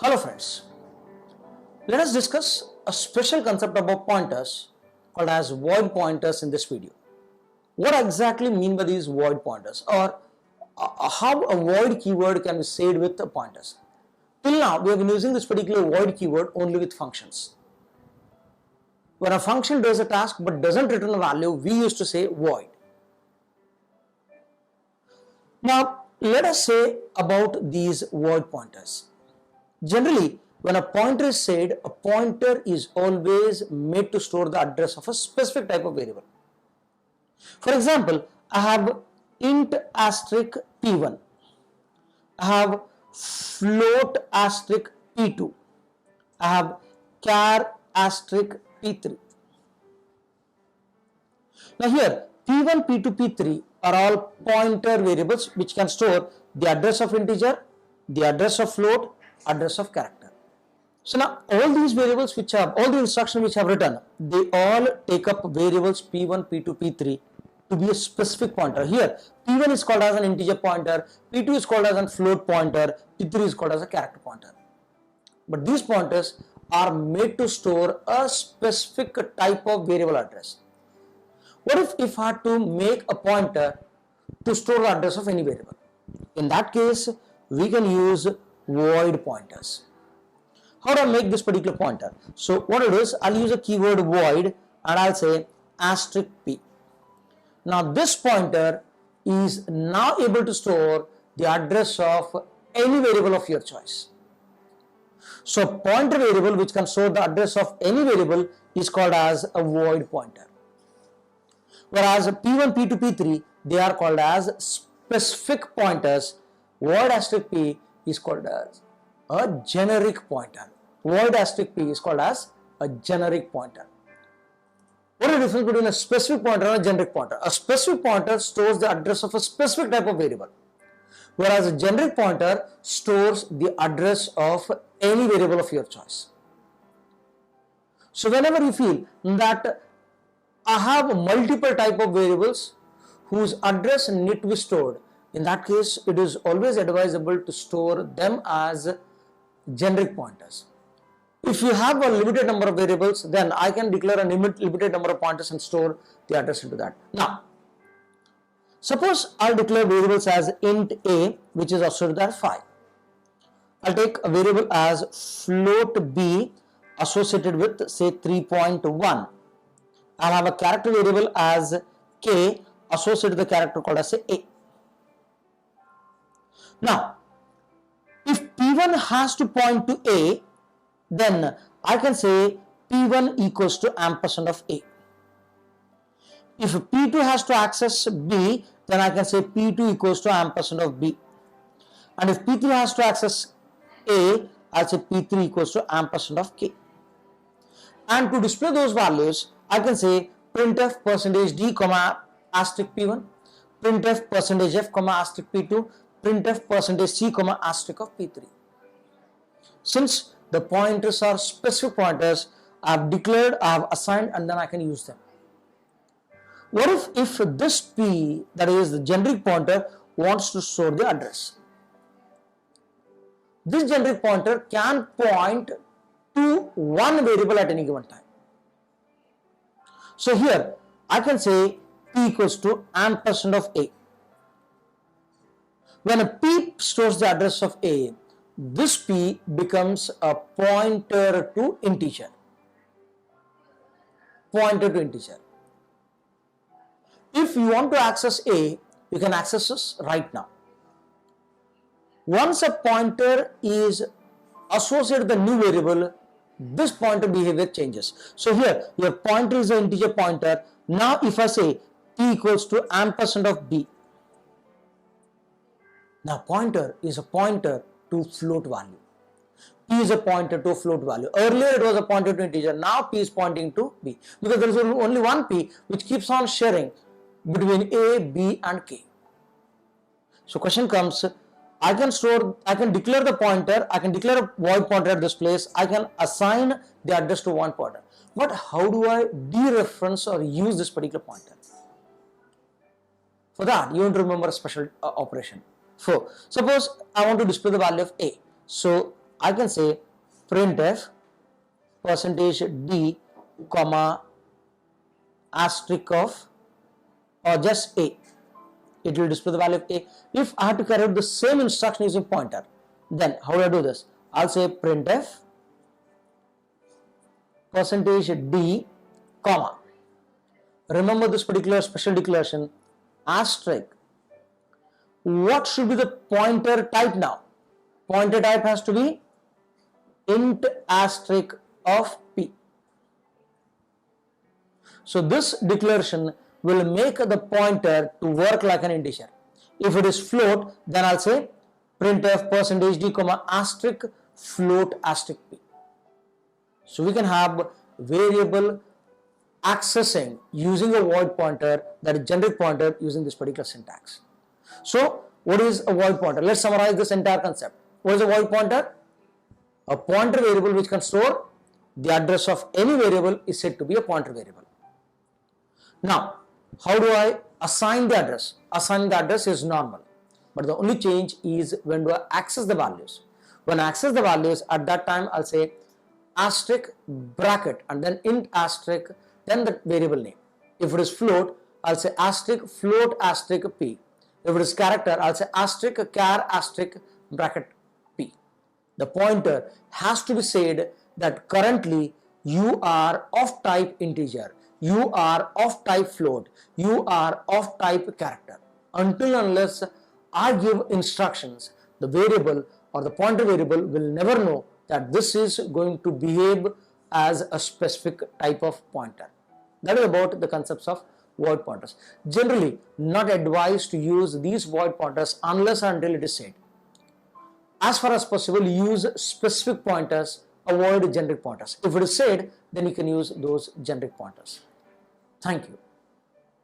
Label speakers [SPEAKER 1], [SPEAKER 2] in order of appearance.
[SPEAKER 1] Hello friends, let us discuss a special concept about pointers called as void pointers in this video. What exactly mean by these void pointers, or how a void keyword can be said with the pointers? Till now we have been using this particular void keyword only with functions. When a function does a task but doesn't return a value, we used to say void. Now let us say about these void pointers. Generally, when a pointer is said, a pointer is always made to store the address of a specific type of variable. For example, I have int asterisk p1, I have float asterisk p2, I have char asterisk p3. Now here, p1, p2, p3 are all pointer variables which can store the address of integer, the address of float, address of character. So now all these variables which have, all the instructions which I have written, they all take up variables p1, p2, p3 to be a specific pointer. Here p1 is called as an integer pointer, p2 is called as a float pointer, p3 is called as a character pointer. But these pointers are made to store a specific type of variable address. What if I had to make a pointer to store the address of any variable? In that case, we can use void pointers. How do I make this particular pointer? So what it is, I'll use a keyword void and I'll say asterisk p. Now this pointer is now able to store the address of any variable of your choice. So pointer variable which can store the address of any variable is called as a void pointer. Whereas p1, p2, p3, they are called as specific pointers. Void asterisk p is called as a generic pointer. Void asterisk p is called as a generic pointer. What is the difference between a specific pointer and a generic pointer? A specific pointer stores the address of a specific type of variable, whereas a generic pointer stores the address of any variable of your choice. So whenever you feel that I have multiple type of variables whose address need to be stored, in that case it is always advisable to store them as generic pointers. If you have a limited number of variables, then I can declare a limited number of pointers and store the address into that. Now, suppose I'll declare variables as int a, which is associated with 5. I'll take a variable as float b associated with say 3.1. I'll have a character variable as k associated with the character called as a. Now, if p1 has to point to a, then I can say p1 equals to ampersand of a. If p2 has to access b, then I can say p2 equals to ampersand of b. And if p3 has to access a, I'll say p3 equals to ampersand of k. And to display those values, I can say printf %d comma asterisk p1, printf %f comma asterisk p2, printf %c comma asterisk of p3. Since the pointers are specific pointers, I have declared, I have assigned, and then I can use them. What if this p, that is the generic pointer, wants to store the address? This generic pointer can point to one variable at any given time. So here I can say p equals to ampersand of a. When a p stores the address of a, this p becomes a pointer to integer. Pointer to integer. If you want to access a, you can access this right now. Once a pointer is associated with a new variable, this pointer behavior changes. So here your pointer is an integer pointer. Now if I say p equals to ampersand of b, now pointer is a pointer to float value. P is a pointer to a float value. Earlier it was a pointer to integer. Now p is pointing to b, because there is only one p which keeps on sharing between a, b and k. So question comes, I can declare the pointer, I can declare a void pointer at this place, I can assign the address to one pointer. But how do I dereference or use this particular pointer? For that, you want to remember a special operation. So suppose I want to display the value of a. So I can say printf percentage d comma asterisk of, or just a. It will display the value of a. If I have to carry out the same instruction using pointer, then how do I do this? I'll say printf percentage d comma. Remember this particular special declaration, asterisk. What should be the pointer type now? Pointer type has to be int asterisk of p. So this declaration will make the pointer to work like an integer. If it is float, then I'll say printf percentage d comma asterisk float asterisk p. So we can have variable accessing using a void pointer, that is generic pointer, using this particular syntax. So what is a void pointer? Let's summarize this entire concept. What is a void pointer? A pointer variable which can store the address of any variable is said to be a pointer variable. Now, how do I assign the address? Assigning the address is normal, but the only change is when do I access the values. When I access the values, at that time I'll say asterisk bracket and then int asterisk, then the variable name. If it is float, I'll say asterisk float asterisk p. If it is character, I'll say asterisk char asterisk bracket p. The pointer has to be said that currently you are of type integer, you are of type float, you are of type character. Until unless I give instructions, the variable or the pointer variable will never know that this is going to behave as a specific type of pointer. That is about the concepts of void pointers. Generally, not advised to use these void pointers unless and until it is said. As far as possible, use specific pointers, avoid generic pointers. If it is said, then you can use those generic pointers. Thank you.